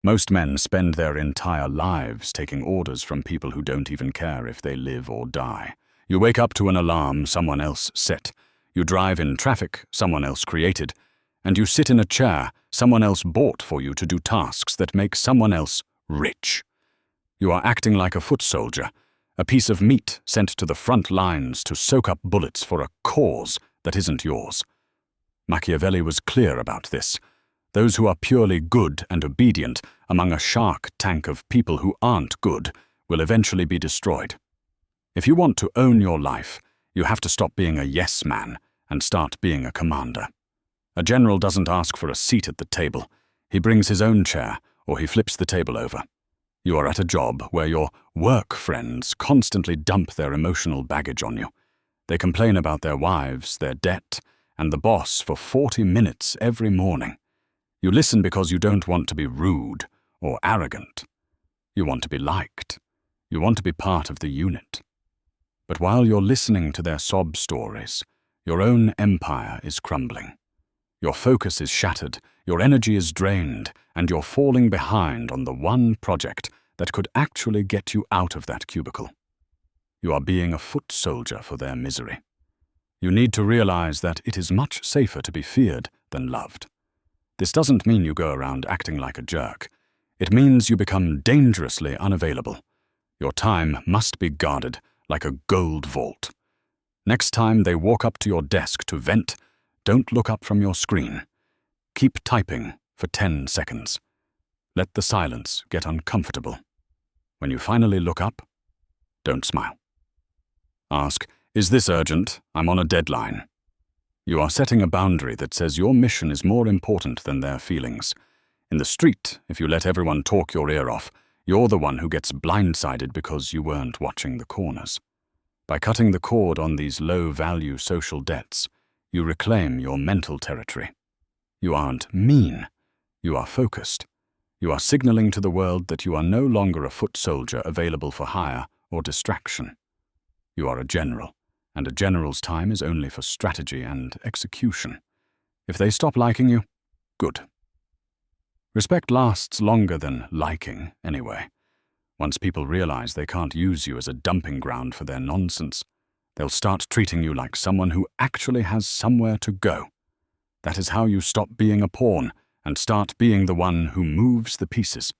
Most men spend their entire lives taking orders from people who don't even care if they live or die. You wake up to an alarm someone else set. You drive in traffic someone else created. And you sit in a chair someone else bought for you to do tasks that make someone else rich. You are acting like a foot soldier, a piece of meat sent to the front lines to soak up bullets for a cause that isn't yours. Machiavelli was clear about this. Those who are purely good and obedient among a shark tank of people who aren't good will eventually be destroyed. If you want to own your life, you have to stop being a yes man and start being a commander. A general doesn't ask for a seat at the table. He brings his own chair, or he flips the table over. You are at a job where your work friends constantly dump their emotional baggage on you. They complain about their wives, their debt, and the boss for 40 minutes every morning. You listen because you don't want to be rude or arrogant. You want to be liked. You want to be part of the unit. But while you're listening to their sob stories, your own empire is crumbling. Your focus is shattered, your energy is drained, and you're falling behind on the one project that could actually get you out of that cubicle. You are being a foot soldier for their misery. You need to realize that it is much safer to be feared than loved. This doesn't mean you go around acting like a jerk. It means you become dangerously unavailable. Your time must be guarded like a gold vault. Next time they walk up to your desk to vent, don't look up from your screen. Keep typing for 10 seconds. Let the silence get uncomfortable. When you finally look up, don't smile. Ask, "Is this urgent? I'm on a deadline." You are setting a boundary that says your mission is more important than their feelings. In the street, if you let everyone talk your ear off, you're the one who gets blindsided because you weren't watching the corners. By cutting the cord on these low-value social debts, you reclaim your mental territory. You aren't mean. You are focused. You are signaling to the world that you are no longer a foot soldier available for hire or distraction. You are a general, and a general's time is only for strategy and execution. If they stop liking you, good. Respect lasts longer than liking, anyway. Once people realize they can't use you as a dumping ground for their nonsense, they'll start treating you like someone who actually has somewhere to go. That is how you stop being a pawn and start being the one who moves the pieces.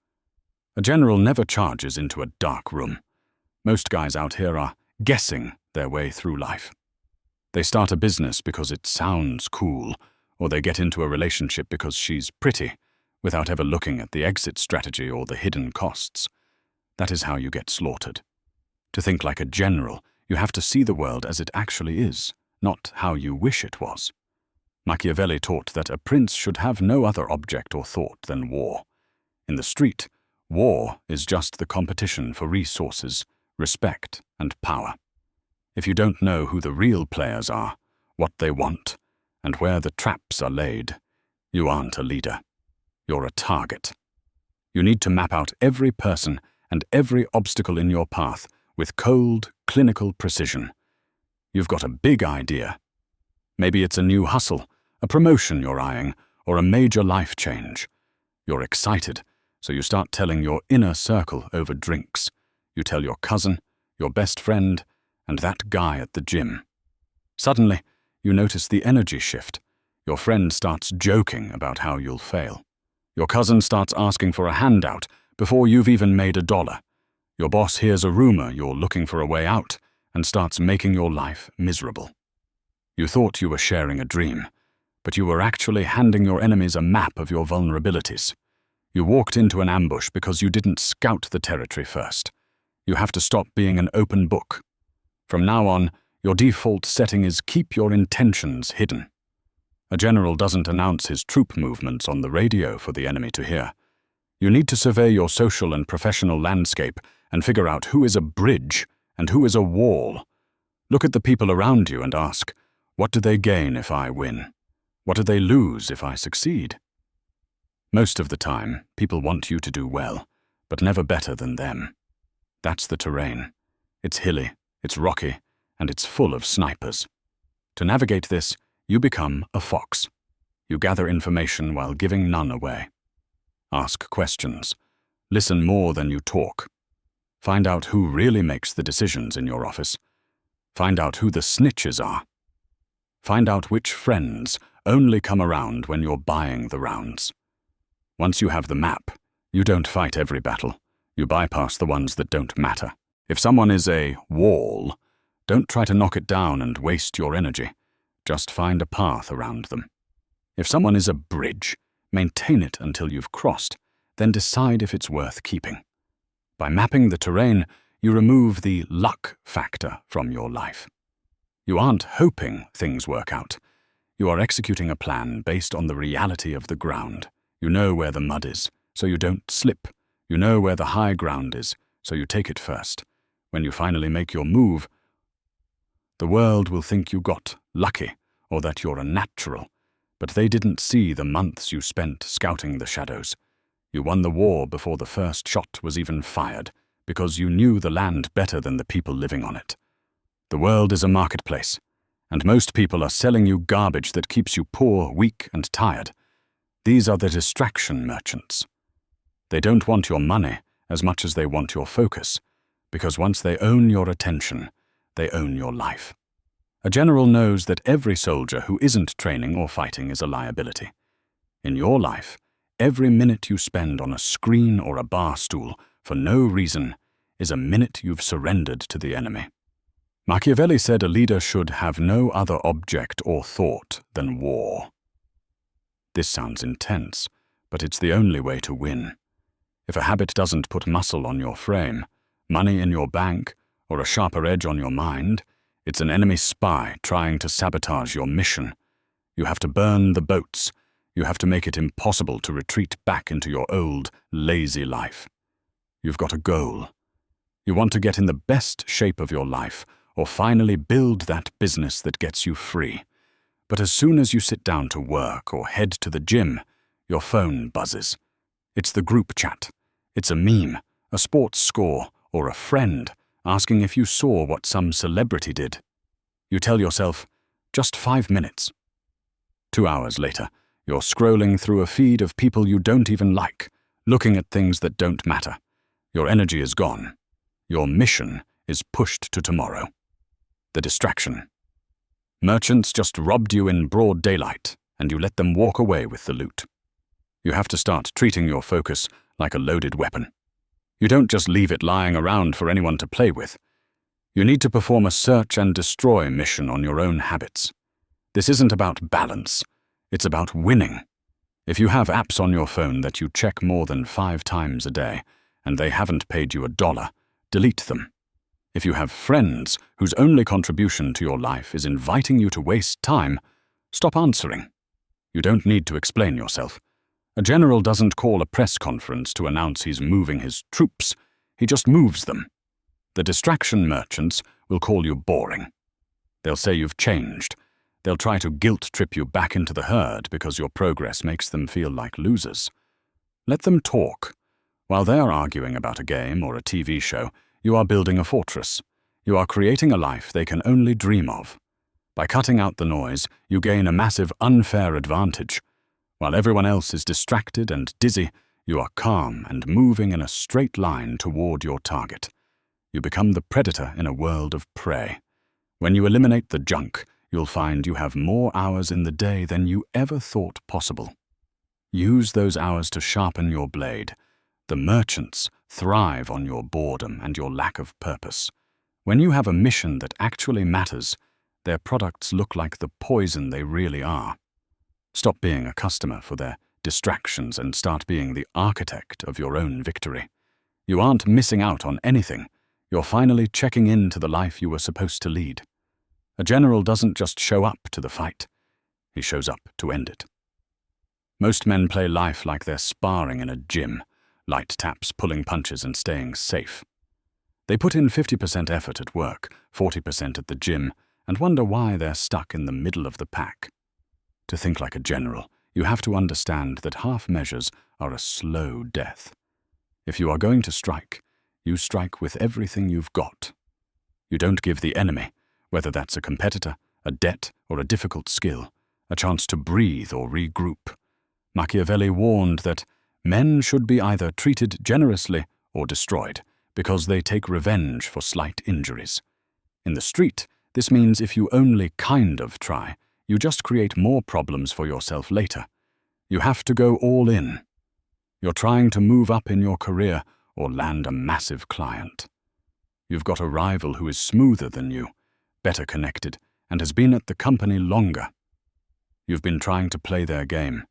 A general never charges into a dark room. Most guys out here are guessing their way through life. They start a business because it sounds cool, or they get into a relationship because she's pretty, without ever looking at the exit strategy or the hidden costs. That is how you get slaughtered. To think like a general, you have to see the world as it actually is, not how you wish it was. Machiavelli taught that a prince should have no other object or thought than war. In the street, war is just the competition for resources, respect, and power. If you don't know who the real players are, what they want, and where the traps are laid, you aren't a leader. You're a target. You need to map out every person and every obstacle in your path with cold, clinical precision. You've got a big idea. Maybe it's a new hustle, a promotion you're eyeing, or a major life change. You're excited, so you start telling your inner circle over drinks. You tell your cousin, your best friend, and that guy at the gym. Suddenly, you notice the energy shift. Your friend starts joking about how you'll fail. Your cousin starts asking for a handout before you've even made $1. Your boss hears a rumor you're looking for a way out and starts making your life miserable. You thought you were sharing a dream, but you were actually handing your enemies a map of your vulnerabilities. You walked into an ambush because you didn't scout the territory first. You have to stop being an open book. From now on, your default setting is keep your intentions hidden. A general doesn't announce his troop movements on the radio for the enemy to hear. You need to survey your social and professional landscape and figure out who is a bridge and who is a wall. Look at the people around you and ask, what do they gain if I win? What do they lose if I succeed? Most of the time, people want you to do well, but never better than them. That's the terrain. It's hilly, it's rocky, and it's full of snipers. To navigate this, you become a fox. You gather information while giving none away. Ask questions. Listen more than you talk. Find out who really makes the decisions in your office. Find out who the snitches are. Find out which friends only come around when you're buying the rounds. Once you have the map, you don't fight every battle. You bypass the ones that don't matter. If someone is a wall, don't try to knock it down and waste your energy. Just find a path around them. If someone is a bridge, maintain it until you've crossed, then decide if it's worth keeping. By mapping the terrain, you remove the luck factor from your life. You aren't hoping things work out. You are executing a plan based on the reality of the ground. You know where the mud is, so you don't slip. You know where the high ground is, so you take it first. When you finally make your move, the world will think you got lucky or that you're a natural, but they didn't see the months you spent scouting the shadows. You won the war before the first shot was even fired, because you knew the land better than the people living on it. The world is a marketplace, and most people are selling you garbage that keeps you poor, weak, and tired. These are the distraction merchants. They don't want your money as much as they want your focus, because once they own your attention, they own your life. A general knows that every soldier who isn't training or fighting is a liability. In your life, every minute you spend on a screen or a bar stool for no reason is a minute you've surrendered to the enemy. Machiavelli said a leader should have no other object or thought than war. This sounds intense, but it's the only way to win. If a habit doesn't put muscle on your frame, money in your bank, or a sharper edge on your mind, it's an enemy spy trying to sabotage your mission. You have to burn the boats. You have to make it impossible to retreat back into your old, lazy life. You've got a goal. You want to get in the best shape of your life, or finally build that business that gets you free. But as soon as you sit down to work or head to the gym, your phone buzzes. It's the group chat. It's a meme, a sports score, or a friend asking if you saw what some celebrity did. You tell yourself, just 5 minutes. 2 hours later, you're scrolling through a feed of people you don't even like, looking at things that don't matter. Your energy is gone. Your mission is pushed to tomorrow. The distraction. Merchants just robbed you in broad daylight, and you let them walk away with the loot. You have to start treating your focus like a loaded weapon. You don't just leave it lying around for anyone to play with. You need to perform a search and destroy mission on your own habits. This isn't about balance. It's about winning. If you have apps on your phone that you check more than 5 times a day, and they haven't paid you $1, delete them. If you have friends whose only contribution to your life is inviting you to waste time, stop answering. You don't need to explain yourself. A general doesn't call a press conference to announce he's moving his troops. He just moves them. The distraction merchants will call you boring. They'll say you've changed. They'll try to guilt-trip you back into the herd because your progress makes them feel like losers. Let them talk. While they're arguing about a game or a TV show, you are building a fortress. You are creating a life they can only dream of. By cutting out the noise, you gain a massive unfair advantage. While everyone else is distracted and dizzy, you are calm and moving in a straight line toward your target. You become the predator in a world of prey. When you eliminate the junk, you'll find you have more hours in the day than you ever thought possible. Use those hours to sharpen your blade. The merchants thrive on your boredom and your lack of purpose. When you have a mission that actually matters, their products look like the poison they really are. Stop being a customer for their distractions and start being the architect of your own victory. You aren't missing out on anything. You're finally checking in to the life you were supposed to lead. A general doesn't just show up to the fight. He shows up to end it. Most men play life like they're sparring in a gym, light taps, pulling punches, and staying safe. They put in 50% effort at work, 40% at the gym, and wonder why they're stuck in the middle of the pack. To think like a general, you have to understand that half measures are a slow death. If you are going to strike, you strike with everything you've got. You don't give the enemy, whether that's a competitor, a debt, or a difficult skill, a chance to breathe or regroup. Machiavelli warned that Men should be either treated generously or destroyed, because they take revenge for slight injuries. In the street, this means if you only kind of try, you just create more problems for yourself later. You have to go all in. You're trying to move up in your career or land a massive client. You've got a rival who is smoother than you, better connected, and has been at the company longer. You've been trying to play their game,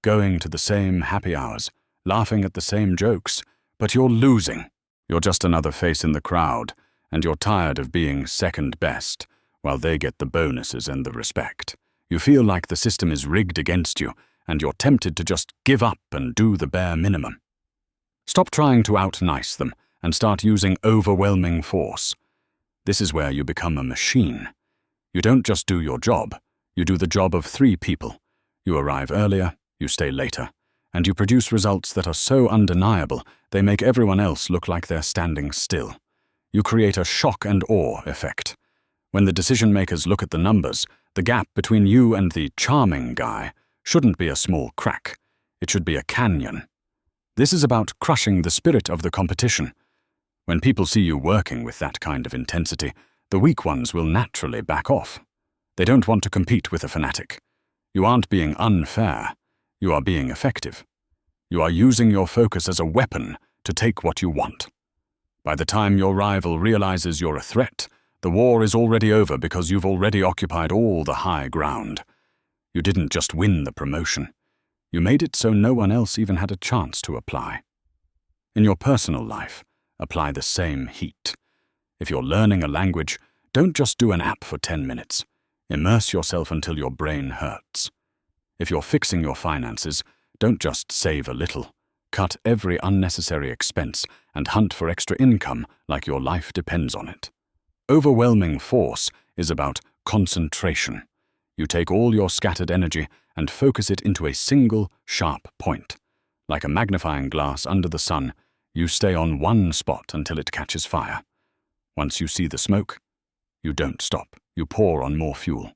going to the same happy hours, laughing at the same jokes, but you're losing. You're just another face in the crowd, and you're tired of being second best, while they get the bonuses and the respect. You feel like the system is rigged against you, and you're tempted to just give up and do the bare minimum. Stop trying to out-nice them and start using overwhelming force. This is where you become a machine. You don't just do your job, you do the job of 3 people. You arrive earlier, you stay later, and you produce results that are so undeniable they make everyone else look like they're standing still. You create a shock and awe effect. When the decision-makers look at the numbers, the gap between you and the charming guy shouldn't be a small crack. It should be a canyon. This is about crushing the spirit of the competition. When people see you working with that kind of intensity, the weak ones will naturally back off. They don't want to compete with a fanatic. You aren't being unfair. You are being effective. You are using your focus as a weapon to take what you want. By the time your rival realizes you're a threat, the war is already over because you've already occupied all the high ground. You didn't just win the promotion. You made it so no one else even had a chance to apply. In your personal life, apply the same heat. If you're learning a language, don't just do an app for 10 minutes. Immerse yourself until your brain hurts. If you're fixing your finances, don't just save a little. Cut every unnecessary expense and hunt for extra income like your life depends on it. Overwhelming force is about concentration. You take all your scattered energy and focus it into a single, sharp point. Like a magnifying glass under the sun, you stay on one spot until it catches fire. Once you see the smoke, you don't stop. You pour on more fuel.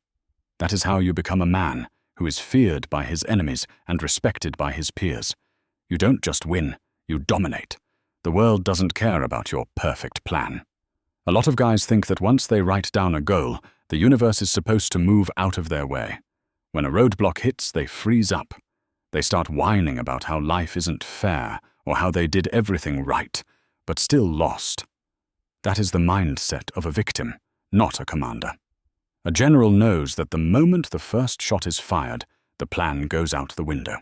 That is how you become a man who is feared by his enemies and respected by his peers. You don't just win, you dominate. The world doesn't care about your perfect plan. A lot of guys think that once they write down a goal, the universe is supposed to move out of their way. When a roadblock hits, they freeze up. They start whining about how life isn't fair or how they did everything right, but still lost. That is the mindset of a victim, not a commander. A general knows that the moment the first shot is fired, the plan goes out the window.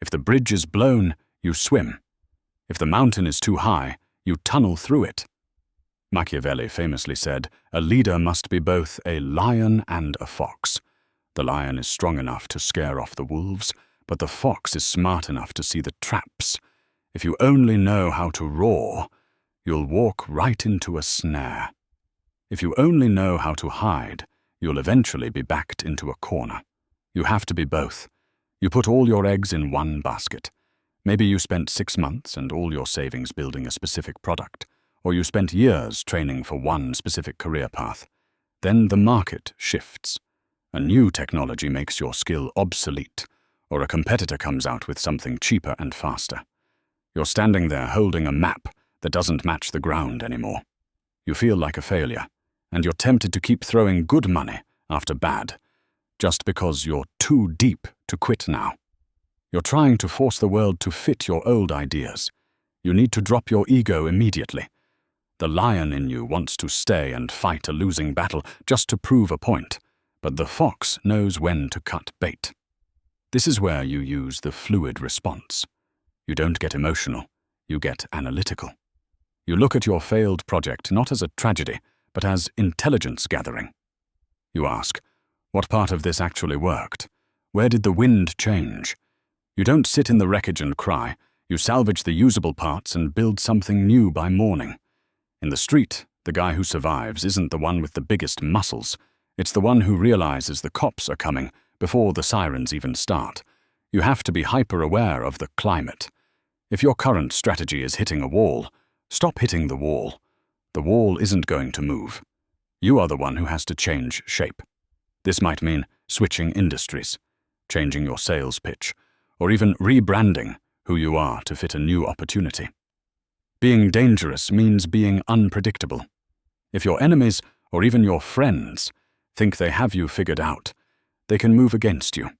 If the bridge is blown, you swim. If the mountain is too high, you tunnel through it. Machiavelli famously said, "A leader must be both a lion and a fox. The lion is strong enough to scare off the wolves, but the fox is smart enough to see the traps. If you only know how to roar, you'll walk right into a snare. If you only know how to hide, you'll eventually be backed into a corner. You have to be both. You put all your eggs in one basket. Maybe you spent 6 months and all your savings building a specific product, or you spent years training for one specific career path. Then the market shifts. A new technology makes your skill obsolete, or a competitor comes out with something cheaper and faster. You're standing there holding a map that doesn't match the ground anymore. You feel like a failure, and you're tempted to keep throwing good money after bad, just because you're too deep to quit now. You're trying to force the world to fit your old ideas. You need to drop your ego immediately. The lion in you wants to stay and fight a losing battle just to prove a point, but the fox knows when to cut bait. This is where you use the fluid response. You don't get emotional, you get analytical. You look at your failed project not as a tragedy, but as intelligence gathering. You ask, what part of this actually worked? Where did the wind change? You don't sit in the wreckage and cry. You salvage the usable parts and build something new by morning. In the street, the guy who survives isn't the one with the biggest muscles. It's the one who realizes the cops are coming before the sirens even start. You have to be hyper-aware of the climate. If your current strategy is hitting a wall, stop hitting the wall. The wall isn't going to move. You are the one who has to change shape. This might mean switching industries, changing your sales pitch, or even rebranding, who you are to fit a new opportunity. Being dangerous means being unpredictable. If your enemies, or even your friends, think they have you figured out, they can move against you.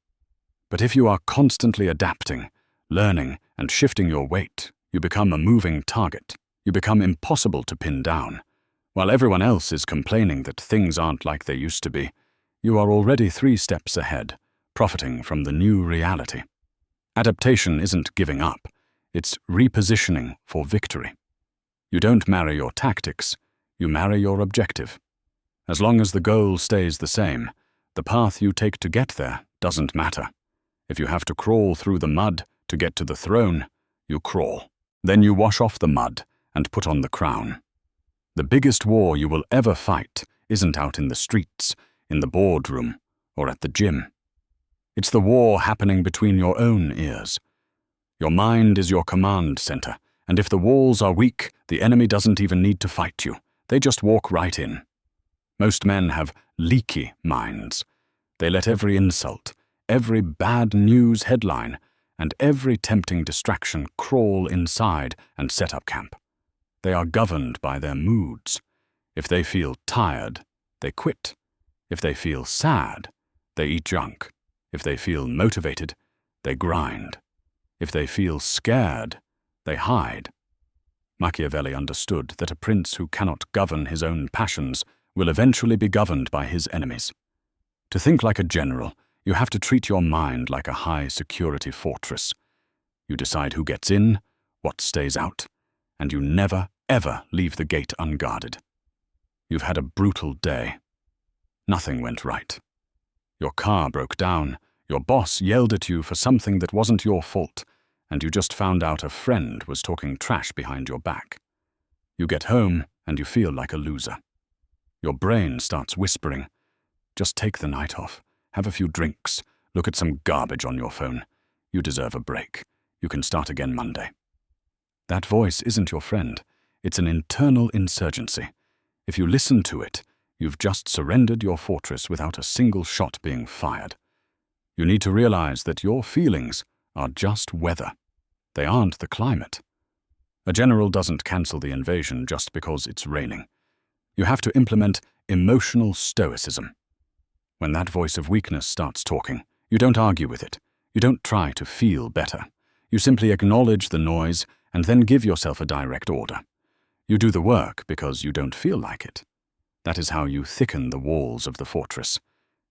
But if you are constantly adapting, learning, and shifting your weight, you become a moving target. You become impossible to pin down. While everyone else is complaining that things aren't like they used to be, you are already 3 steps ahead, profiting from the new reality. Adaptation isn't giving up, it's repositioning for victory. You don't marry your tactics, you marry your objective. As long as the goal stays the same, the path you take to get there doesn't matter. If you have to crawl through the mud to get to the throne, you crawl. Then you wash off the mud and put on the crown. The biggest war you will ever fight isn't out in the streets, in the boardroom, or at the gym. It's the war happening between your own ears. Your mind is your command center, and if the walls are weak, the enemy doesn't even need to fight you. They just walk right in. Most men have leaky minds. They let every insult, every bad news headline, and every tempting distraction crawl inside and set up camp. They are governed by their moods. If they feel tired, they quit. If they feel sad, they eat junk. If they feel motivated, they grind. If they feel scared, they hide. Machiavelli understood that a prince who cannot govern his own passions will eventually be governed by his enemies. To think like a general, you have to treat your mind like a high-security fortress. You decide who gets in, what stays out, and you never, ever leave the gate unguarded. You've had a brutal day. Nothing went right. Your car broke down, your boss yelled at you for something that wasn't your fault, and you just found out a friend was talking trash behind your back. You get home and you feel like a loser. Your brain starts whispering, "Just take the night off, have a few drinks, look at some garbage on your phone. You deserve a break. You can start again Monday." That voice isn't your friend. It's an internal insurgency. If you listen to it, you've just surrendered your fortress without a single shot being fired. You need to realize that your feelings are just weather. They aren't the climate. A general doesn't cancel the invasion just because it's raining. You have to implement emotional stoicism. When that voice of weakness starts talking, you don't argue with it. You don't try to feel better. You simply acknowledge the noise and then give yourself a direct order. You do the work because you don't feel like it. That is how you thicken the walls of the fortress.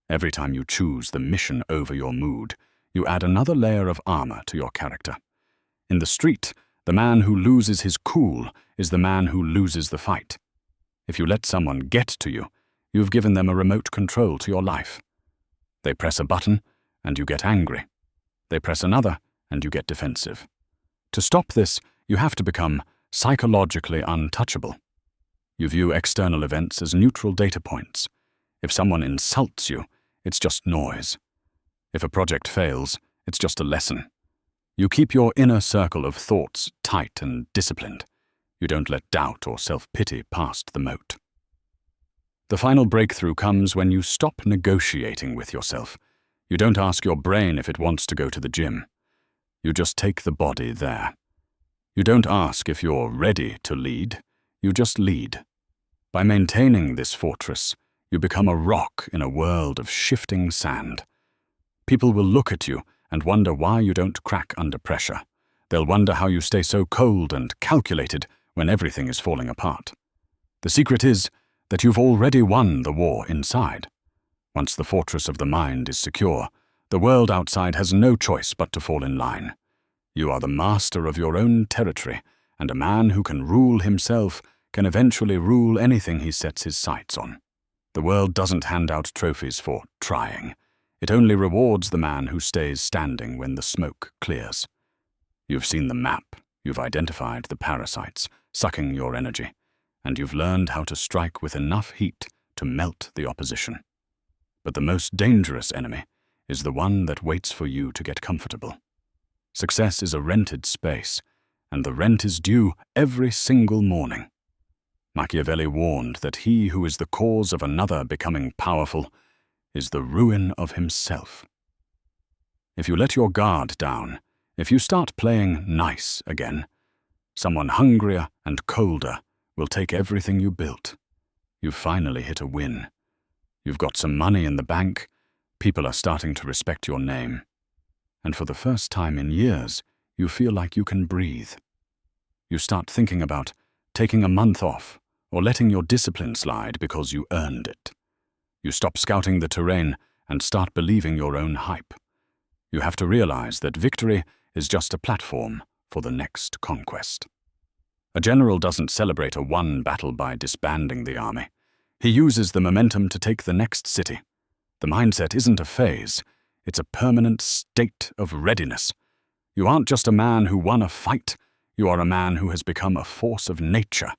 Every time you choose the mission over your mood, you add another layer of armor to your character. In the street, the man who loses his cool is the man who loses the fight. If you let someone get to you, you've given them a remote control to your life. They press a button, and you get angry. They press another, and you get defensive. To stop this, you have to become psychologically untouchable. You view external events as neutral data points. If someone insults you, it's just noise. If a project fails, it's just a lesson. You keep your inner circle of thoughts tight and disciplined. You don't let doubt or self-pity past the moat. The final breakthrough comes when you stop negotiating with yourself. You don't ask your brain if it wants to go to the gym. You just take the body there. You don't ask if you're ready to lead. You just lead. By maintaining this fortress, you become a rock in a world of shifting sand. People will look at you and wonder why you don't crack under pressure. They'll wonder how you stay so cold and calculated when everything is falling apart. The secret is that you've already won the war inside. Once the fortress of the mind is secure, the world outside has no choice but to fall in line. You are the master of your own territory, and a man who can rule himself can eventually rule anything he sets his sights on. The world doesn't hand out trophies for trying. It only rewards the man who stays standing when the smoke clears. You've seen the map, you've identified the parasites sucking your energy, and you've learned how to strike with enough heat to melt the opposition. But the most dangerous enemy is the one that waits for you to get comfortable. Success is a rented space, and the rent is due every single morning. Machiavelli warned that he who is the cause of another becoming powerful is the ruin of himself. If you let your guard down, If you start playing nice again, someone hungrier and colder will take everything you built. You've finally hit a win. You've got some money in the bank. People are starting to respect your name. And for the first time in years, you feel like you can breathe. You start thinking about taking a month off or letting your discipline slide because you earned it. You stop scouting the terrain and start believing your own hype. You have to realize that victory is just a platform for the next conquest. A general doesn't celebrate a won battle by disbanding the army. He uses the momentum to take the next city. The mindset isn't a phase, it's a permanent state of readiness. You aren't just a man who won a fight, you are a man who has become a force of nature.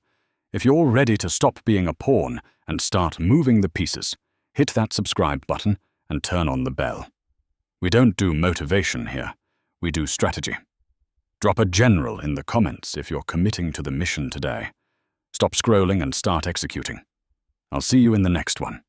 If you're ready to stop being a pawn and start moving the pieces, hit that subscribe button and turn on the bell. We don't do motivation here, we do strategy. Drop a general in the comments if you're committing to the mission today. Stop scrolling and start executing. I'll see you in the next one.